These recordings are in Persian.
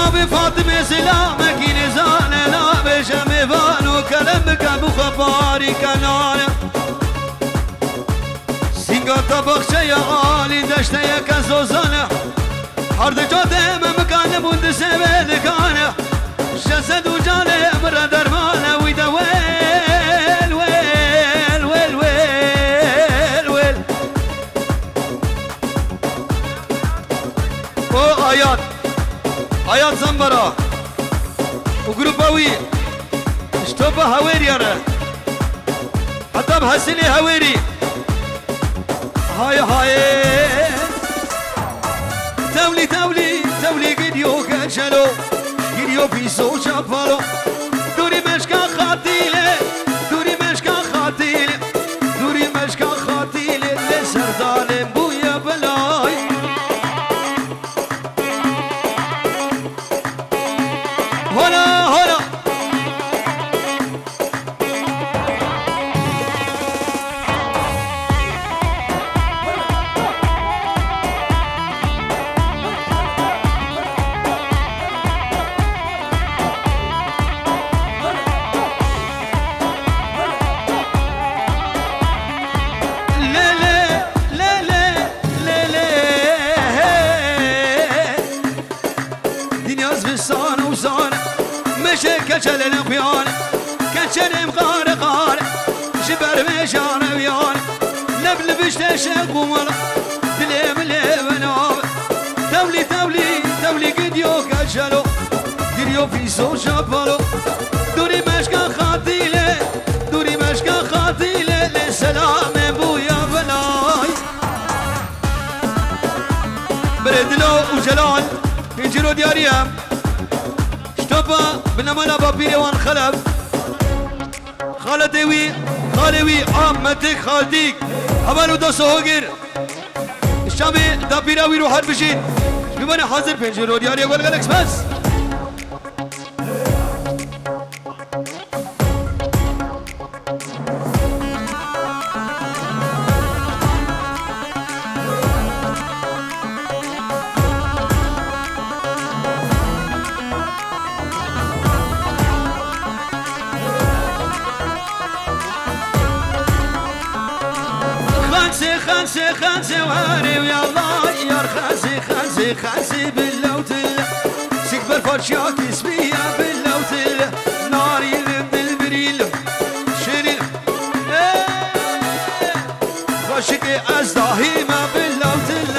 نابي فاطمة سلامك نزال لا بشم فانو كلامك ابو خباري كنانا سينغا طبخ شيا عالي دشتا يا كزوزانا حرد جاده مكان بند سبيل كانا جسد وجاله مرة درمانه ويدا ويل ويل ويل ويل ويل او آيات زنبرا وجروباوي اشتوبة هويري أنا حتى بحسني هويري هاي تولي قديو كنشلو قديو بيسو شابالو دوري مشكا خاتيلي دوري مشكا خاتيلي لسردان بويا بلاي هلا كشل الخيان كشل مغار جبر مشان ويان لبلبش تشق ومر تلم لبناب تولي قديو كشلو قديو في سو شابلو دوري مشكا خاطيله لسلام بويا بلاي بردلو وجلال يجرو دياريام شتوبا بنمانا بابيري وان خلف خالوي عمتك خالتيك هبالو دو سوهجر الشامي دا بيراوي روحات بشين بمانا حاضر بنجرو دياري اقول غلقس بس خانسي وهاري ويا الله يا خانسي باللوتل سكبر فرشاك اسمية باللوتل ناري بالبريل شريل خشكي ازداهيمة باللوتل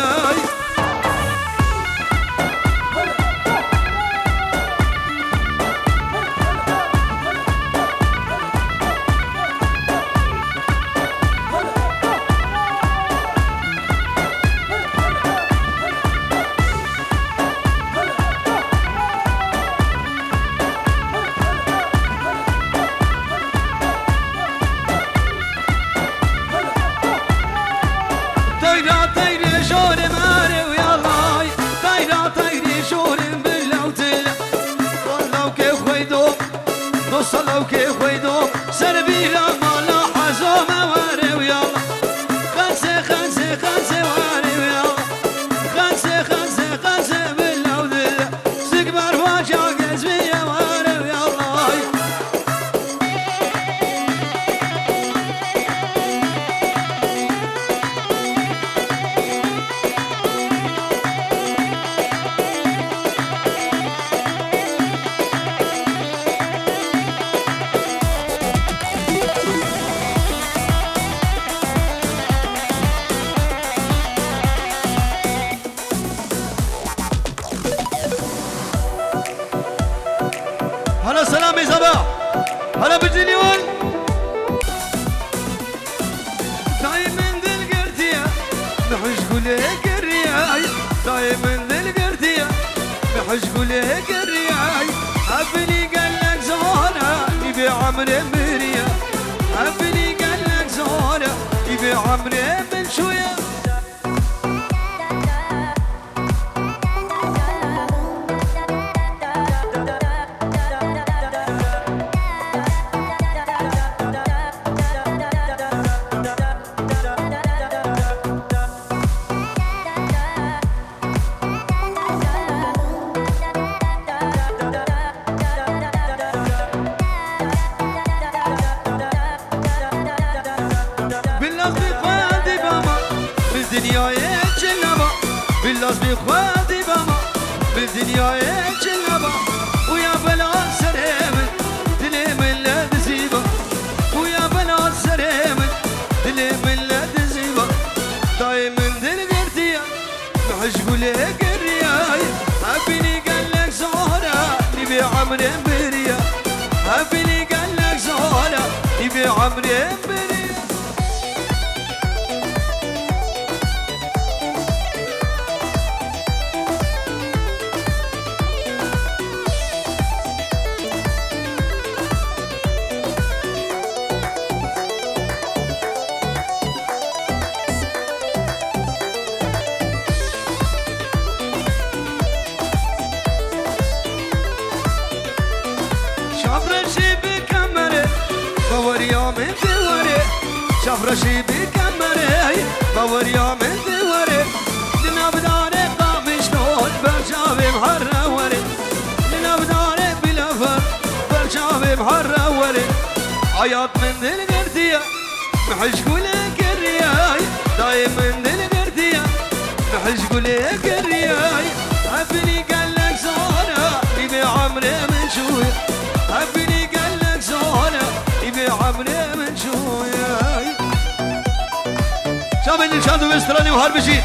صلوا كيف ويدو سربيلا مالا حزوم واري ويا خنسي واري ويا خنسي باللودل سكبر واجا قزمي واري ويا الله هلا سلام يا صباح هلا بالجنيون دايما ذي القرتية بحش قولك الرياي دايما ذي القرتية بحش قولك الرياي عبني قالك زهرة يبيع عمري مريا عبني قالك زهرة يبيع عمري من شوية الدنيا جنبا ويا بلا سريم دلي من لا تزيبا ويا بلا سريم دلي من لا تزيبا دايما دل قرتيا محشقول قرياي حبيني قالك زهرة نبي عمري بريا حبيني قالك زهرة نبي عمري بريا شفرشي بكمري باوريا من دوري لنا بداري قامش نود برشابي محرة وري لنا بداري بلفر برشابي محرة وري عياط من دل قردية محشقولك الرياي دايم من دل قردية محشقولك الرياي حبني قالك زهرة يبي عمري من شوية حبني قالك زهرة يبي عمري من شوية شامل نشاط وستراني وهربشي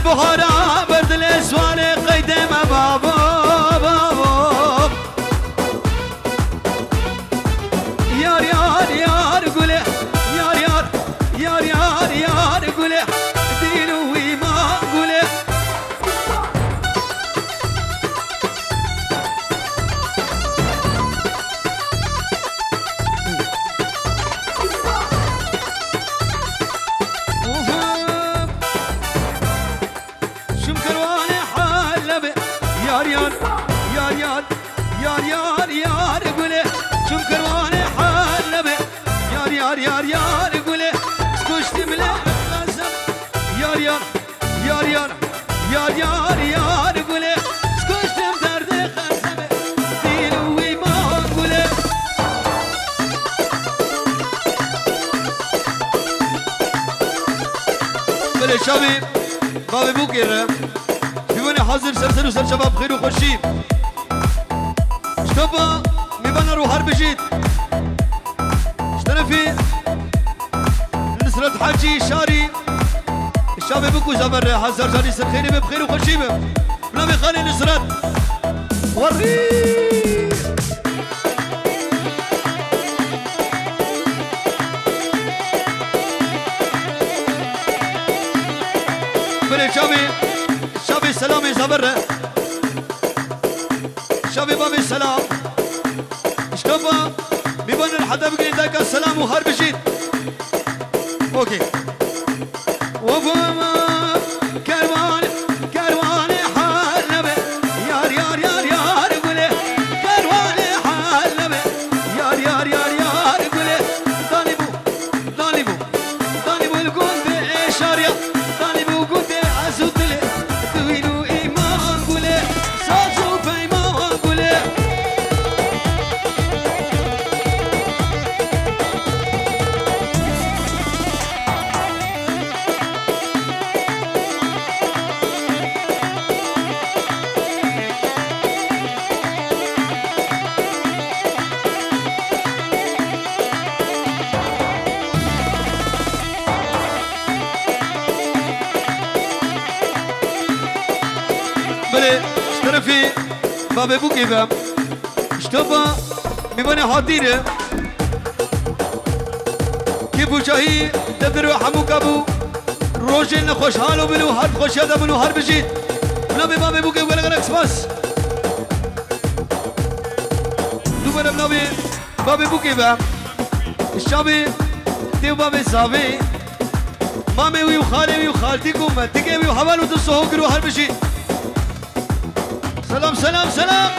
بخورا برد الاسوار قيدم بابا بابا بله شبی بابی بوکیره بیونه حاضر سر سر شباب خیر و خوشی اشتبا میبانه رو هر بجید اشترفی نصرت حاجی شاری الشباب بوكو زبر حاضر جاني سر خيري بخير وخوشي بلا بخالي نصرت وري بله شابي سلامي زبر شابي بابي سلام اشتبا بيبان الحدا بقي ذاك السلام وهار بجيت اوكي وفما كروان حالبه يار يار يار يار قوله كروان حالبه يار يار يار يار قوله ظالبو القلب شاريا ظالبو قلب عزوتله دوينو ايمان قوله صازو فايمان قوله بله اشترفي بابا بوكي بام اشتبا ميباني حاضيره كيفو جاهي تدرو حمو كابو روجين خوشحالو بلو هر خوش يادا بلو هر بجيت بنابي بابا بوكي ولا غرق سباس دوباره بنابي بابا بوكي بام الشابي تيو بابا صافي مامي ويو خالي ويو خالتي كوم تيكي ويو حوالو تصوهو كرو هر بجيت سلام سلام سلام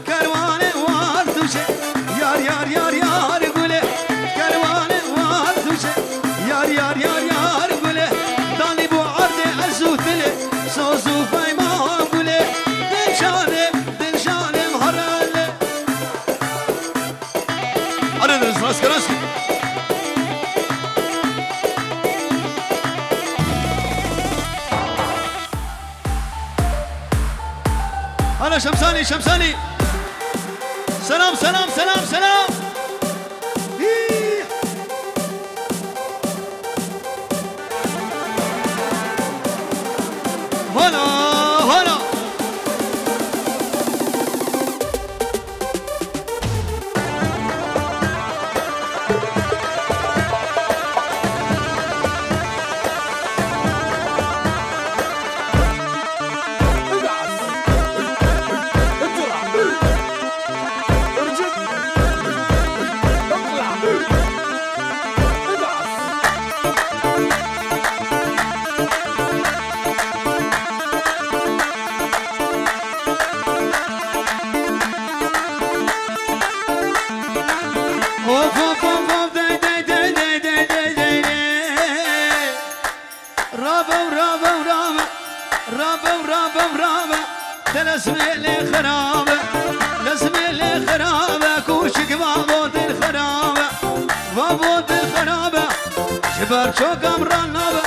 كروان واردوشه يار يار يار يار قوله كروان واردوشه يار يار يار يار قوله طالب عرض عزوتله صوصو فايما قوله دل شانه مهرله أنا راسك أنا شمساني سلام سلام سلام سلام هلا هلا رابا تلسمي لي خرابة كوشك بابود الخرابة شبار شوك امران نابة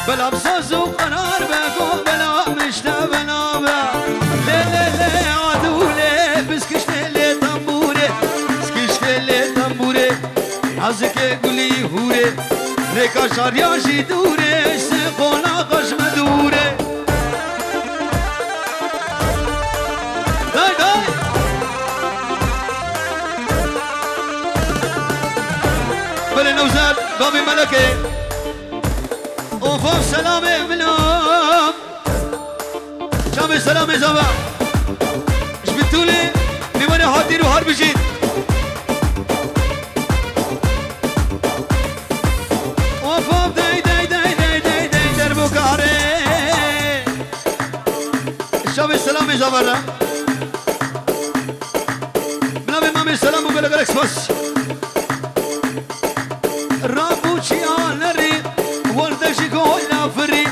بلا بصوص وقرار بكو بلا مشتا بنابة لي عدولي بسكشت لي تنبوري عزك قولي هوري ريكا شارياشي دوري سيقونا قش مدوري بل نوزاد بابي ملكي وفوق سلامي منهم شامي سلامي زبا شبتولي لمن حاضر وهار بجيت وفوق داي دربو كاري شامي سلامي زبا بنابي مامي سلام وقال لك بس رابوشي آنري والدشي كولا فري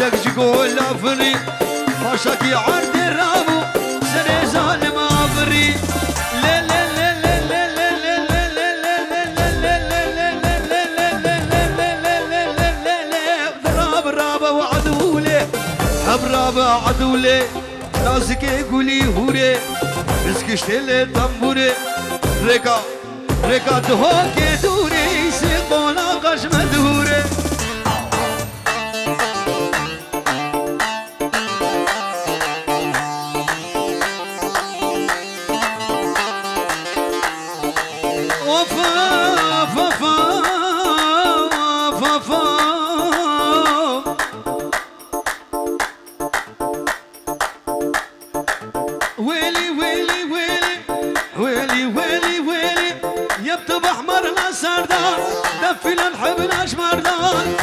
دكشي كولا فري فاشاكي عرض رابو بابا عدولي راسك يقولي هوري بسكشت لي طنبوري ريكا ريكا تهوكي دوري سيقونا قش مدهوري ويلي ويلي ويلي ويلي ويلي ويلي يبطب احمر لا سردان دفي لنحب لاش مردان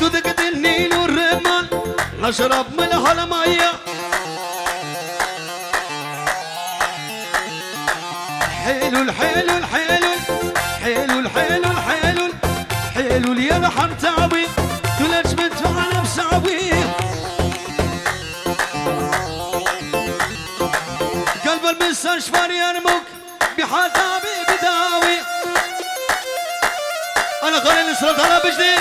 تدقت النيل والرمان نشرب ملح المية حلو الحلو الحلو حلو الحلو الحلو حلو اللي يرحم تعبي تلج مدفعنا بسعوي قلب المستشفى يرمك بحتابي بداوي انا خليني نسرد على بجدي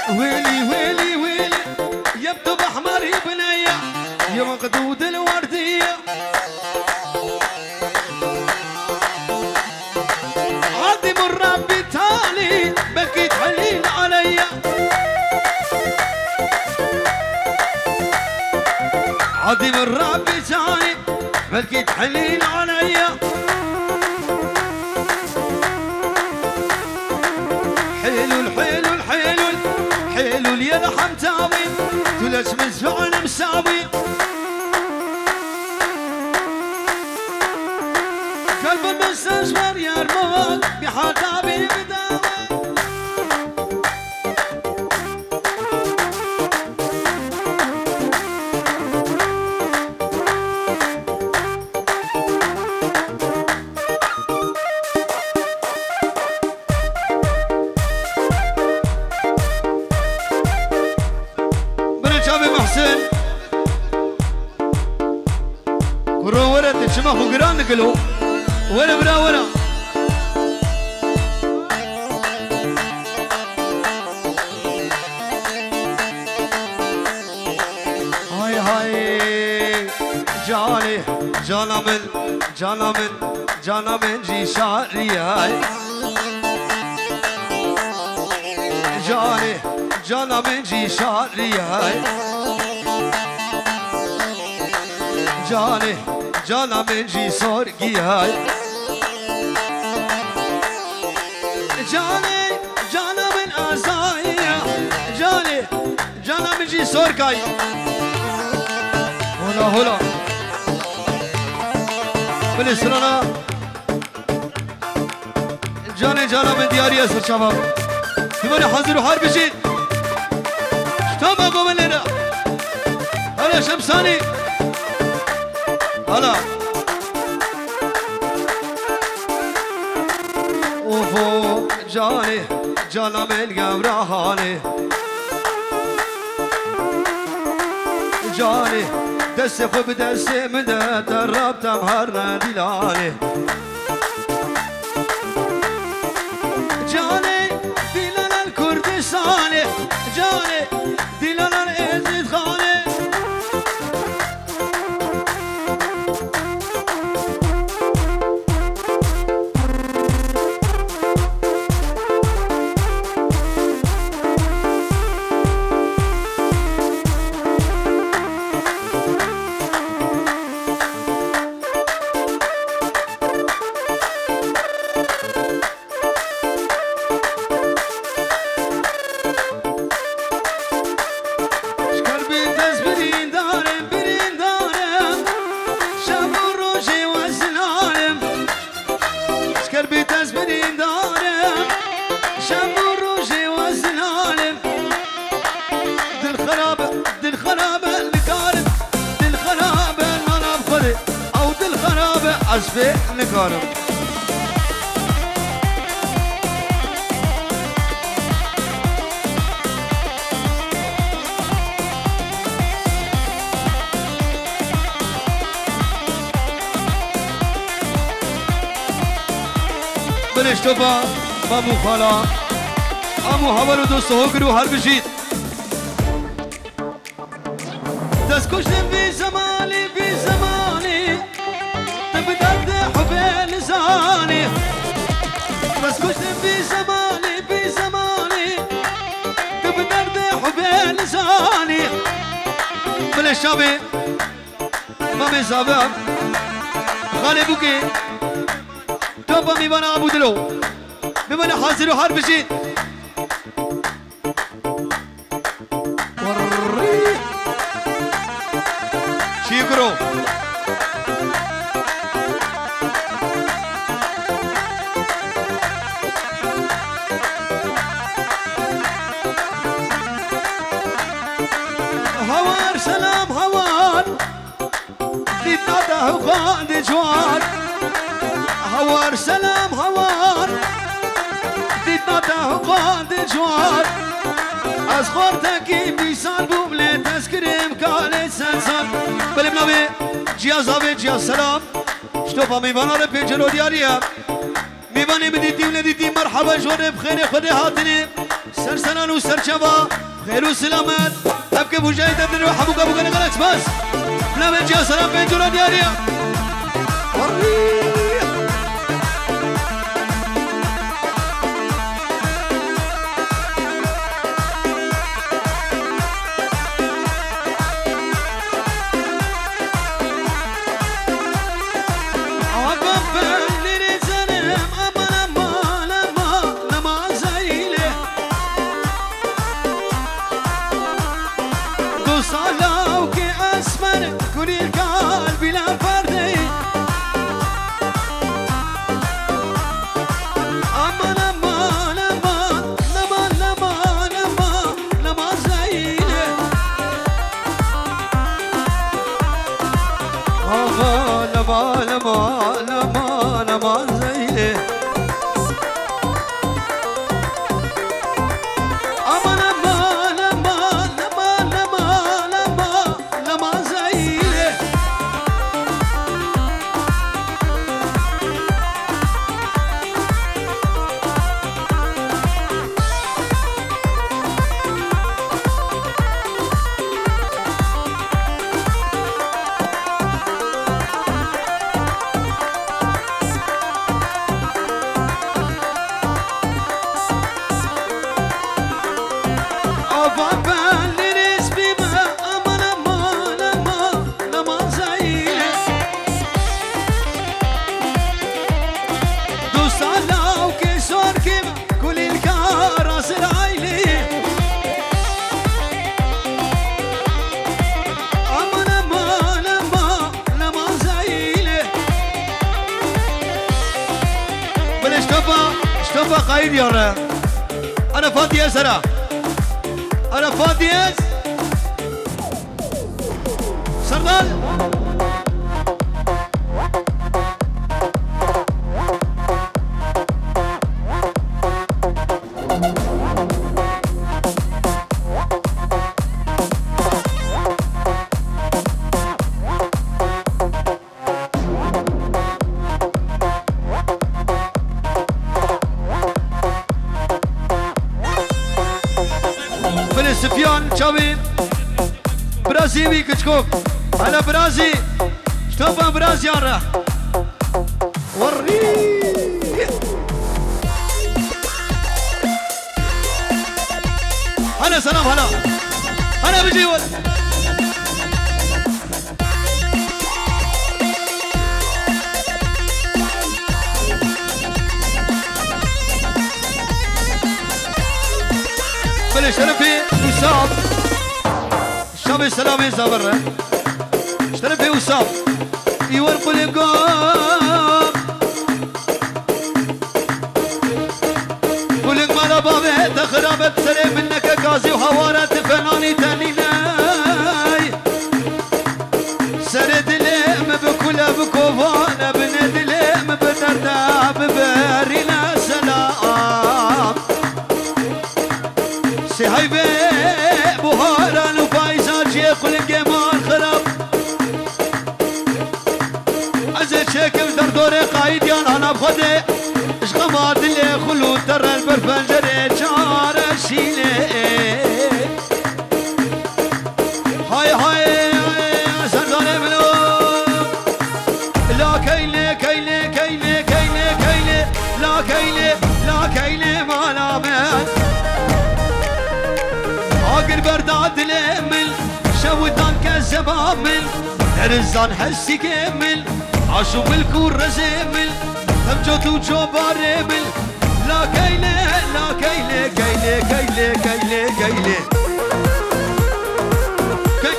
ويلي ويلي ويلي يبطب احمر يا بنيه يا مقدود الورديه عادي من ربي تالي بكيت حليل عليا عادي من ربي تالي بكيت حليل عليا حلو الحلو الحلو حلو اللي يرحم تعبي تلج من زعل مساوي قلب المستشفى يرموك بحتابي بداوي محسن كرو ورا تشمخ وقران نقلو ورا برا ورا هاي هاي جاني جانا من جانا من جانا من جي شعري هاي جاني جانا من جي شعري هاي جاني جانا من جي صورقي هاي جاني جانا من ازايا جاني جانا من جي صورقي هلا هلا بالسرانا جاني جانا من دياري اسر شباب كمان حاضر وحار بشيد شتابا قوم لنا هلا شمساني هلا وفوق جاني جانا من قمرهاني جاني دسي خب دسي من دربت مهرنا دلاني جاني دلال الكردستاني جاني دلال الازيد خاني دسته نکارم بلش تو با مو خالا امو حوالو دوسته ها کرو هر بشید دست کشتم بی زمانی تب درد حب لسانی دست کشتم بی زمانی تب درد حب لسانی بلش شابه مامی زابم غالبو که توبا میبانه ابو دلو میبانه حاضر و هر بشید چی کرو هوار سلام هوار دیدنا ده خواند جوان هوار سلام هوار دیدنا ده خواند جوان از خورتکی بیسال بومله تذکریم کاله سنسان بله بنابه جیاز آبه جیاز سلام شتوپا میبانا رو پیجرو دیاریم میبانی بدیدیم ندیدیم مرحبا جوانه بخیر خود هاتنه سرسنان و سرچوا خیر و سلامت تبکه بوجهی دبنه و حبوکا بکنه غلط بس بنابه جیاز سلام پیجرو دیاریم قايد يا انا فاضي يا سرا انا فاضي يا سردال سفيان شاوي برازي وي كشكوك انا برازي شتوفا برازي يارا وري انا سلام هلا انا بجي ولا شرفي وسام الشاب السلام يزابر شرفي وسام يورقوا القام قولك مالا بابي تخربت سليم منك كازي وحوارات فناني تانيناي سرد ليم بكل بكوفانا بند خده اشغمات اللي خلو ترى البرفنجري شعر الشيلة هاي هاي سرداني منو لا كيلة كيلة كيلة كيلة كيلة لا كيلة لا كيلة ما لامن عاقر برداد الامل شودان كالزبامل رزان حسي كامل عاشو بالكور رزامل فمجوتو جوبار رامل لا كيلة لا كيلة كيلة كيلة كيلة كيلة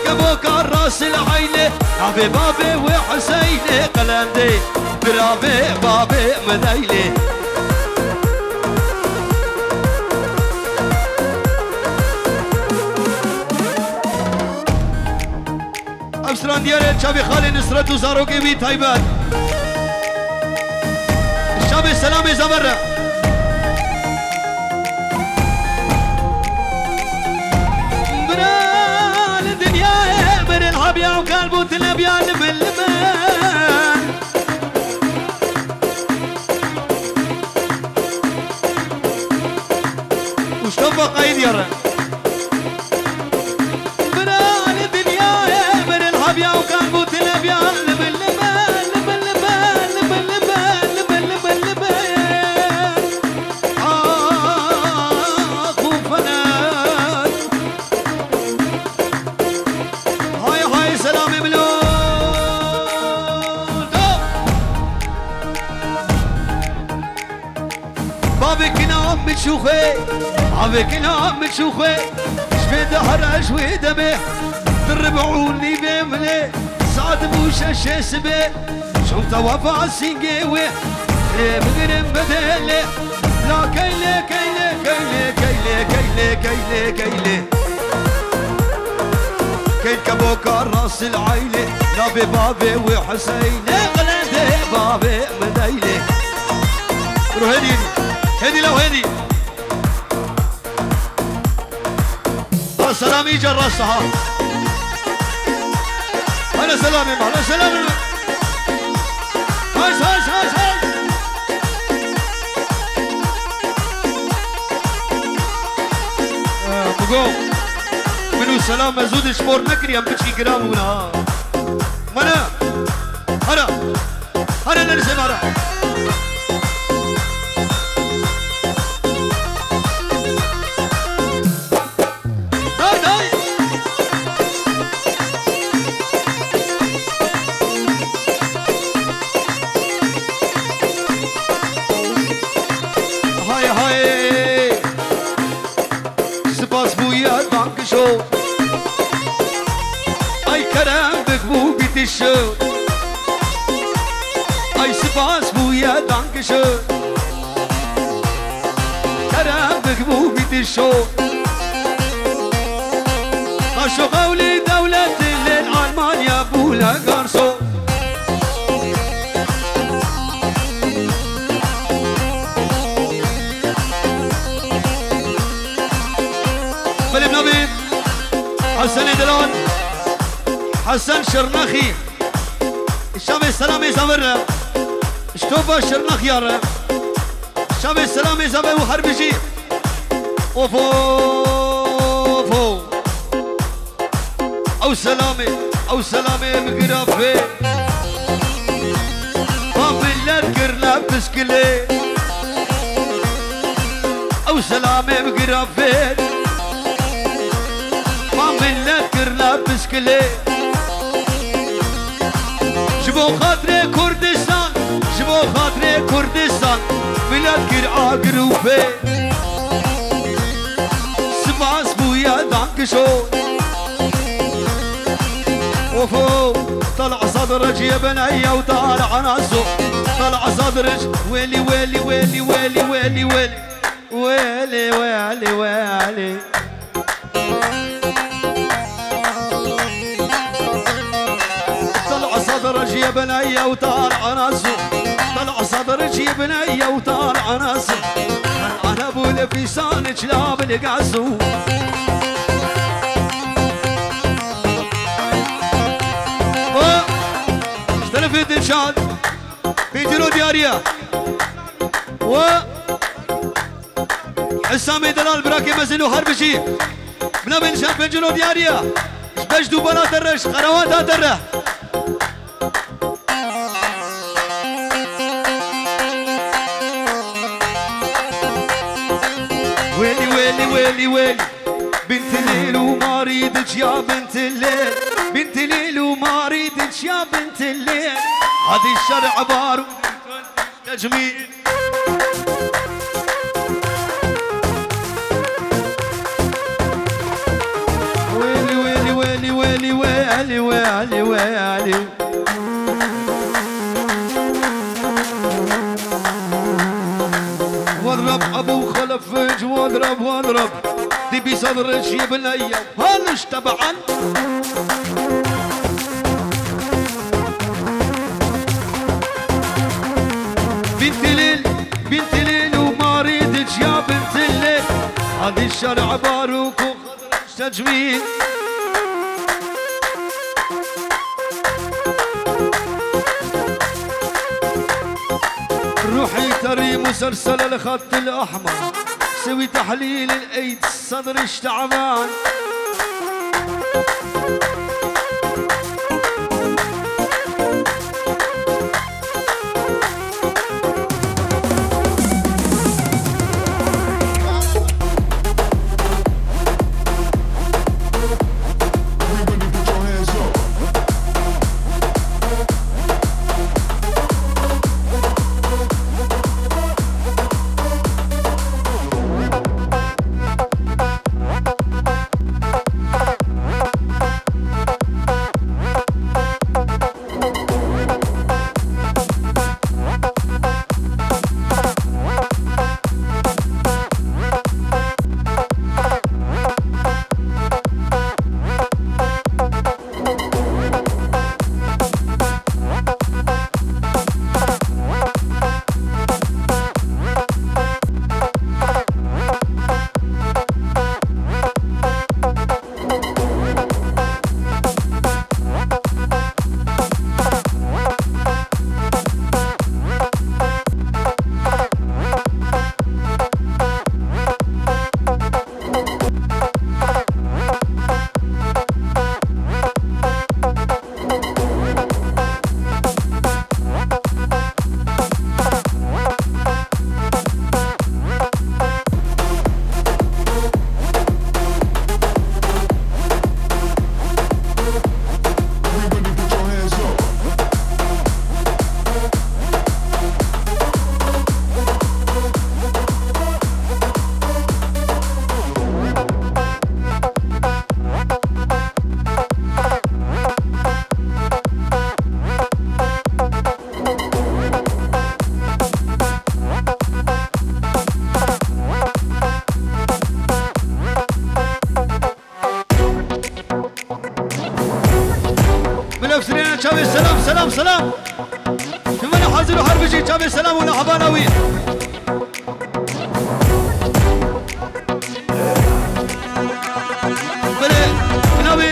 كبوك الراس العيلة عبي بابي وحسيني قلندي برابي بابي مذيلي ابستران دياري شابي خالي نصرت وزاروكي بي تايبات شابي سلامي زمرة برا الدنيا من الحبيا وقلبو تلبيا لملمان وش تبقى قايد يرى يا وكان بوت الابيان لبن لبن لبن لبن لبن لبن لبن لبن لبن اخو فنان هاي هاي سلامي ملون بابك نام بتشوخي بابك نام بتشوخي شفيد حرا شوي دمه تربعوني بملي صاد بوشا شسبي شمتا وفا سينجيوي بقرم بدلي لا كيلي كيلي كيلي كيلي كيلي كيلي كيلي كيل كبوكا راس العيلي نبي بابي وحسيني قلدي بابي مديلي روح هدي هدي لو هدي السلام يجي الرصها هلا سلامي هلا سلامي هاي هاي هاي هاي بقو منو سلام مزود شمور نكري هم بتشي جرام ونا منا هلا هلا نرسم هلا Ay karanlık bu bitişi Ay spas bu ya dankeschön karanlık bu bitişi Aşo qawli devletinin Almanya bula garso فيلم نبي حسن دلال حسن شرنخي الشام السلامي زمرة اشتوبة شرنخ يارا الشام السلامي زمرة وحربجي اوفو اوفو او سلامي بقرافي بابلات كرنا بسكلي او سلامي بقرافي بابلات كرنا بسكلي جبو خاطري كردستان جبو خاطري كردستان بلاد كر آقروفي سباس بويا دانكشو اوفو طلع صدرك يا بنية وطالع نازو طلع صدرك ويلي ويلي ويلي ويلي ويلي ويلي ويلي ويلي ويلي طلع صدرك يا بنية وطالع نازو طلع صدرك يا بنية وطالع نازو انا ابو لفيسانك لا بالقاسو اشترفت الشاد في جنود دياريا و حسامي دلال براكي مزلو حربشي بنا بين شاب بنجلو دياريا باش دوبانا درش قروات دره ويلي ويلي ويلي ويلي بنت الليل وما ريدك يا بنت الليل بنت الليل وما ريدك يا بنت الليل هذه الشرع بار تجميل ويلي ويلي ويلي ويلي ويلي ويلي ويلي واضرب ابو خلفج واضرب واضرب دي بصدرك يا بنيه هلش طبعا بنت ليل بنت ليل وما ريدك يا بنت الليل هذه الشرع باروك وخضرك تجميل روحي تري مسلسل الخط الأحمر سوي تحليل الأيد الصدر اشتعبان سلام سلام سلام كمان حاضر وحربشي شابي سلام ولا حباناوي بله كناوي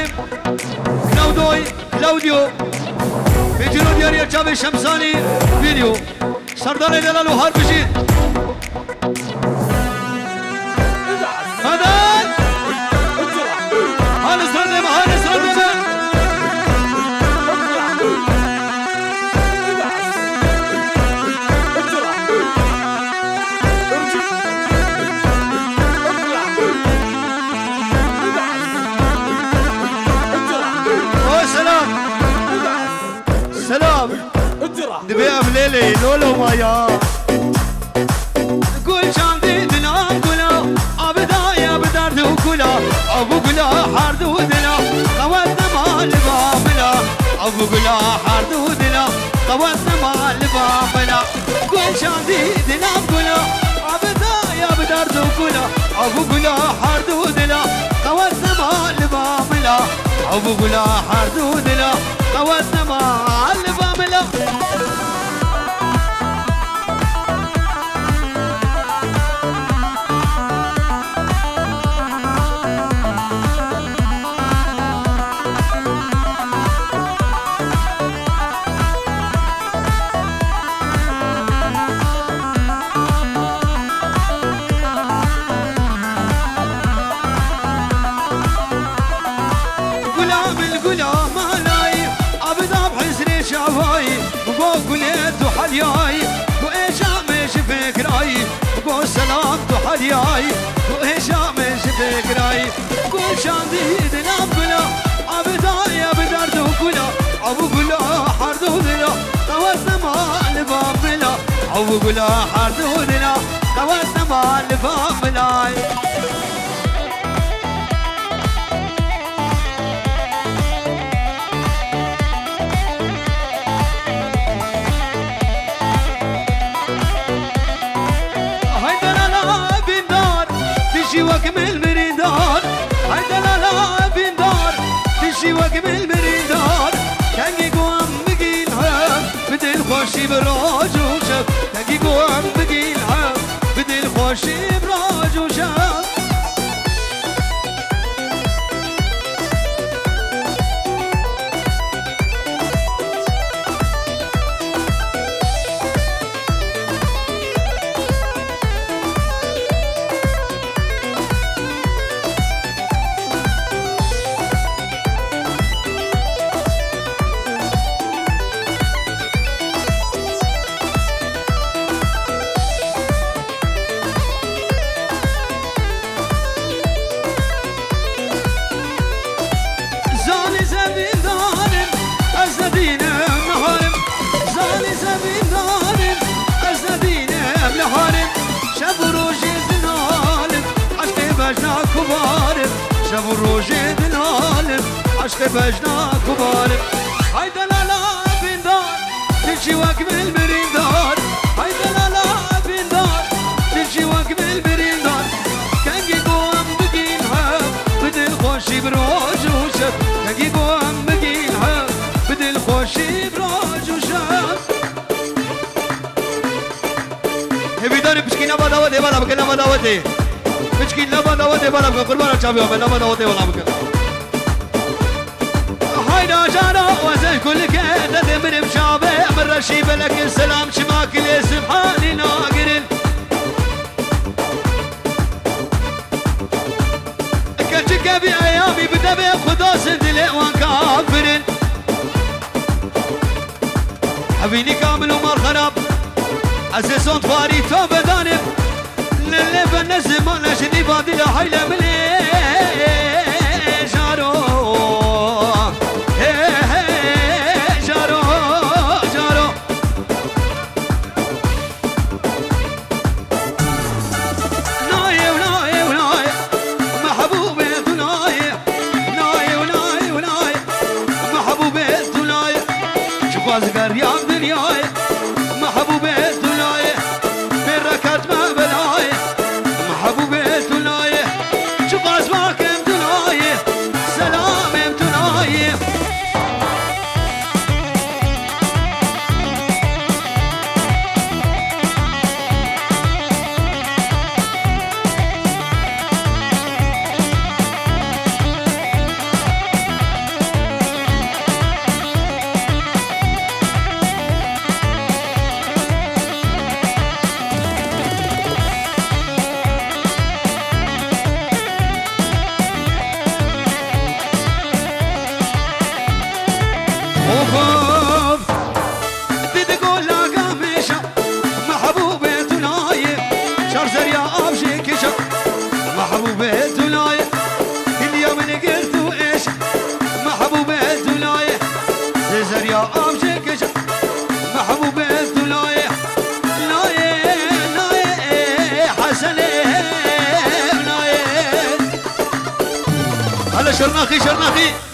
كناودوي كلاوديو بيجيرو دياريا شابي شمساني فيديو سردار دلال وحربشي هذا هانس ردم هانس ردم سلام دبيع بليلي لولو مايا قول شاندي دنا قولا عبدا يا بدرد وكلا ابو قلا حرد ودنا قوتنا مع البابلا ابو قلا حرد ودنا قوتنا مع البابلا قول شاندي دنا قولا عبدا يا بدرد وكلا ابو قلا حرد ودنا قوتنا مع البابلا ابو قلا حرد ودنا قوتنا مع البابلا حالياي وإيش فكراي قول سلام تو حالياي وإيش فكراي قول شاندي دلام بلا عبداي بدرد وكلا أبو كلا حرد ودلا توسنا ما لبابلا أبو كلا حرد ودلا توسنا ما لبابلا وكمل مريدار هيدا لا بندار تشي وكمل مريدار كان يقوم بقيل هام بدل خوشي براج وشاف كان يقوم بقيل هام بدل خوشي براج وشاف شاف الروجي بالعالم عشق بجنا كبارم هيدا لا بندار تمشي واكمل المريندار هيدا لا بندار تمشي واكمل المريندار كان يقوم بقيلها بدل خوشي بروج وشاف كان يقوم بقيلها بدل خوشي بروج وشاف هبي داري بشكي نبا داوتي بلا بكنا نبا داوتي بشكي نبا داوتي بلا بكنا قربانا شابي ومن نبا داوتي ولا بكنا هيدا جانا وزن كل كده دمر بشابه من رشيب لك السلام شماك لي سبحاني ناقرن كتشك بأيامي بدبي خدا سندلي وان كافرن حبيني كامل ومار خراب عزيزون طفاري تو بدانب للي بنزم انا شني بادي لحيلة ملي جارو جارو جارو ناي وناي وناي محبوبي دناي ناي وناي وناي محبوبي دناي شوف ازقر يا دنياي محبوبي دناي بركات ما بلاي محبوبي دناي شوف اسمعك دناي سلام دناي وخوف تقول لك مشا محبوبي دناي شرزر يا ابشي كشا محبوبي دناي اليوم نقلت وايش محبوبي دناي زرزر يا ابشي كشا محبوبي دناي ناي ناي حسن ناي هلا شرناخي شرناخي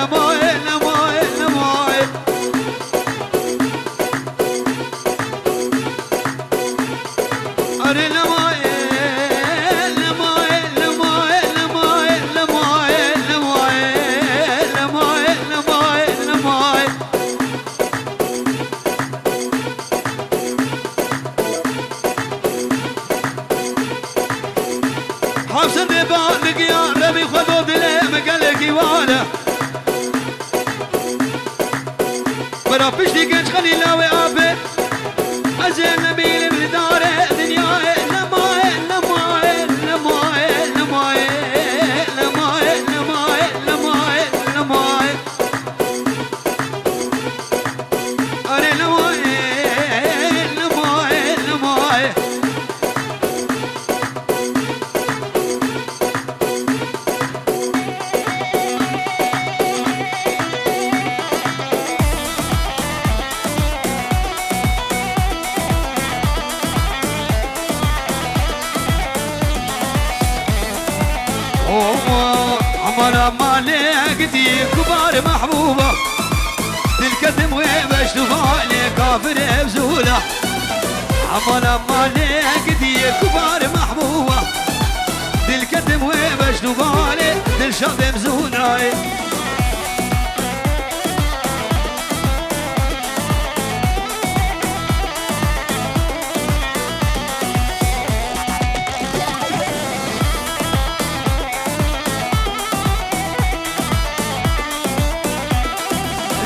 لماي برا پشتی گنج خلیلا و آبه ازل نبیل بداره دنیای نمای نمای نمای نمای نمای نمای نمای نمای آره نمای نمای نمای عمر مالك دي كبار محبوبة تلكتم ويبش دفالي كافر بزولة عمر مالك دي كبار محبوبة تلكتم ويبش دفالي تلشب بزولة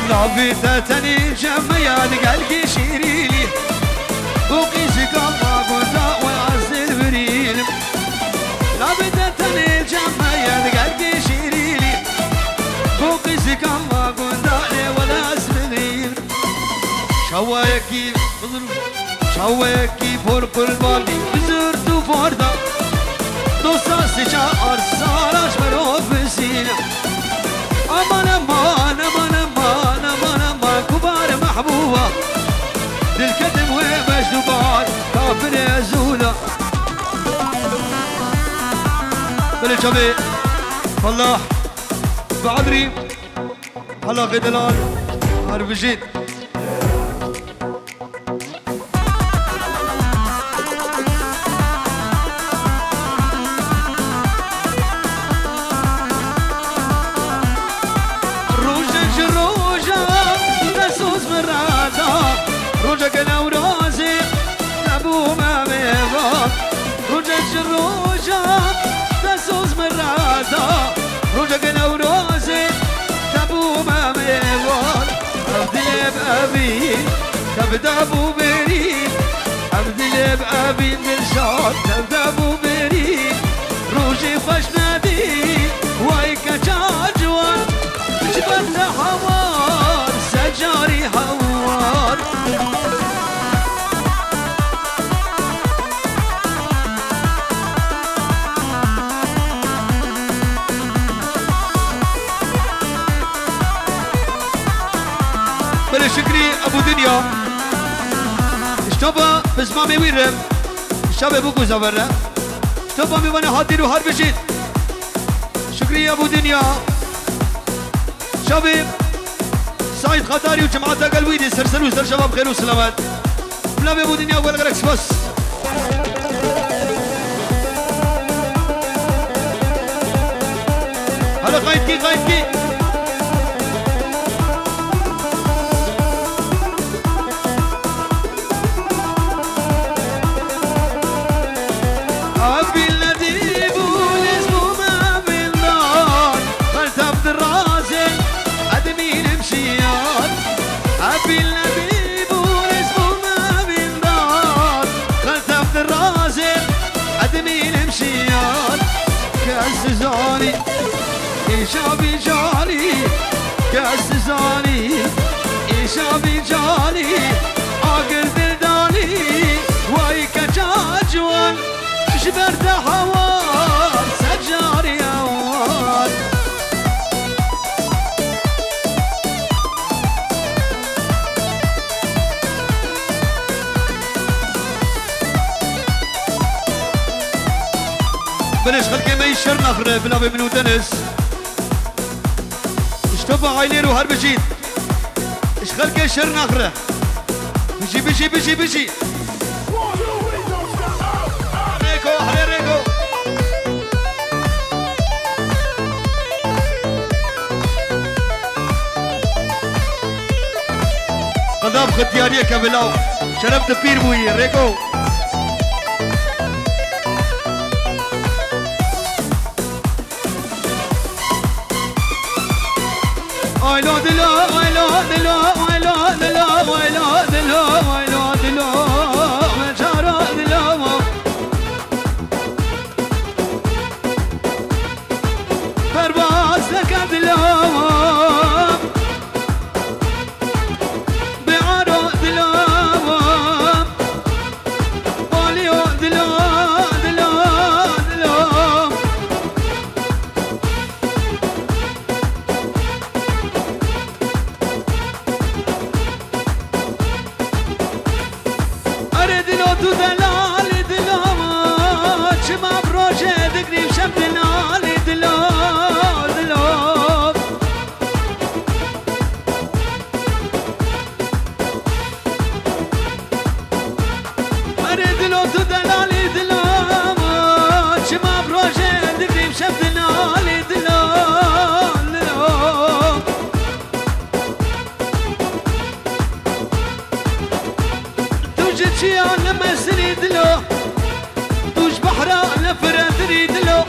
لابتتني جميان قلقي شيريلي وقيسك الله قلتا وعز البريل لابتتني جميان قلقي شيريلي وقيسك الله قلتا وعز البريل شوايكي شوايكي فرق البالي بزرت فردا دوستا سجا أرسالاش مروف بسينا أمان أمان أمان أمان أمان أمان كبار محبوبة للكتم ومجدوبات كافر يزولا بالجميع فلاح بعدري هلا غدلان هربجين روجك نورازي نبو ما ميغان روجك الروجة تسوز مرادا روجك نورازي نبو ما ميغان أبدي بأبي تبدأ أبو بريد أبدي بأبي مرشاد تبدأ أبو بريد روجي خوش نادي وايكا جاجوان جبت حوار سجاري حوار شكري ابو دنيا اشتبا بزمامي ويرم اشتبا بوكو زفرة اشتبا ميوانا هاتي رو هر بشيد شكري ابو دنيا شباب سعيد خطاري وجماعته قلويدي سرسلوا سر شباب خير وسلامات بلا ابو دنيا ولا غيرك بس هلا قايدكي قايدكي زاني شابي جاني كاس زاني شابي جاني عقل دلداني واي كجاجوان شبرت حوار سجاري اوان بلاش خلقي ما يشر نخرة بلا بمنو دنس اشتبع عينيرو هر بجيد اش خلقي شر نخرة بجي بجي بجي بجي ريكو هري ريكو قضاب ختيارية كبلاو شربت بير بوي ريكو I love the law, I love the law, I love the تو دلالی دلام چما بروژه دگریم شب دلالی دلام توش چیان لمسني دلو توش بحرا لفرادري دلو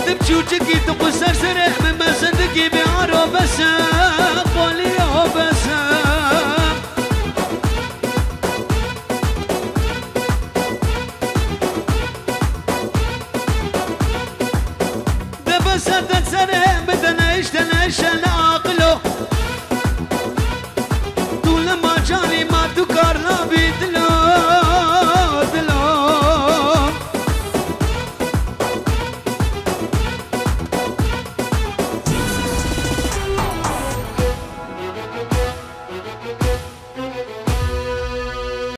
تبشوشكي تقو سرسرة من مسندكي بعرو بس قولي بس بس تنسرة بدنا ايش تنشنا